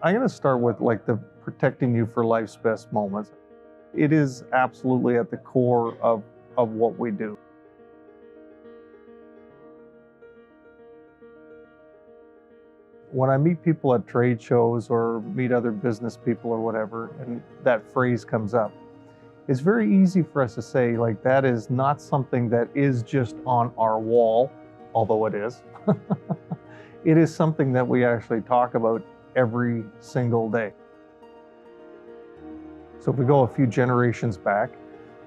I'm going to start with like the protecting you for life's best moments. It is absolutely at the core of what we do. When I meet people at trade shows or meet other business people or whatever, and that phrase comes up, it's very easy for us to say, like, that is not something that is just on our wall, although it is. It is something that we actually talk about every single day. So if we go a few generations back,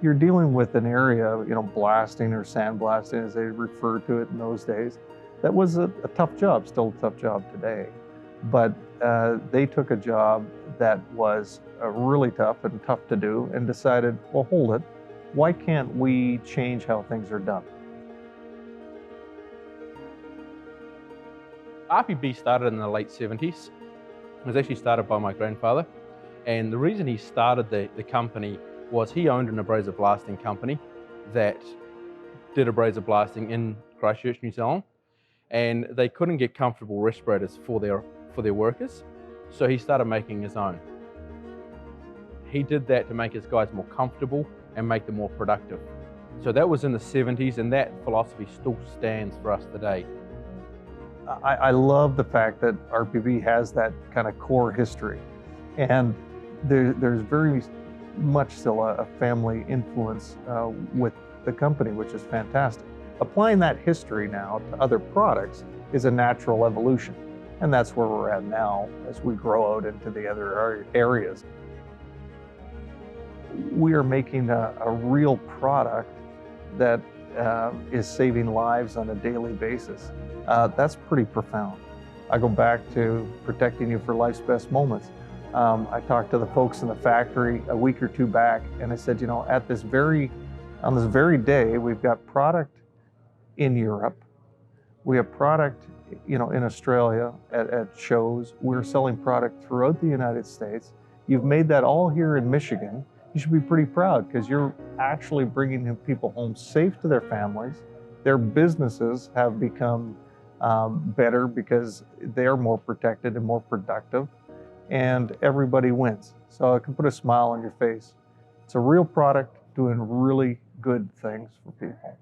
you're dealing with an area, blasting or sandblasting as they refer to it in those days. That was a tough job, still a tough job today. But they took a job that was really tough and tough to do and decided, well, hold it. Why can't we change how things are done? RPB started in the late 70s. It was actually started by my grandfather. And the reason he started the company was he owned an abrasive blasting company that did abrasive blasting in Christchurch, New Zealand. And they couldn't get comfortable respirators for their workers. So he started making his own. He did that to make his guys more comfortable and make them more productive. So that was in the 70s, and that philosophy still stands for us today. I love the fact that RPB has that kind of core history. And there's very much still a family influence with the company, which is fantastic. Applying that history now to other products is a natural evolution. And that's where we're at now as we grow out into the other areas. We are making a real product that is saving lives on a daily basis. That's pretty profound. I go back to protecting you for life's best moments. I talked to the folks in the factory a week or two back, and I said, on this very day, we've got product in Europe. We have product, in Australia at shows. We're selling product throughout the United States. You've made that all here in Michigan. You should be pretty proud because you're actually bringing people home safe to their families. Their businesses have become better because they're more protected and more productive, and everybody wins. So it can put a smile on your face. It's a real product doing really good things for people.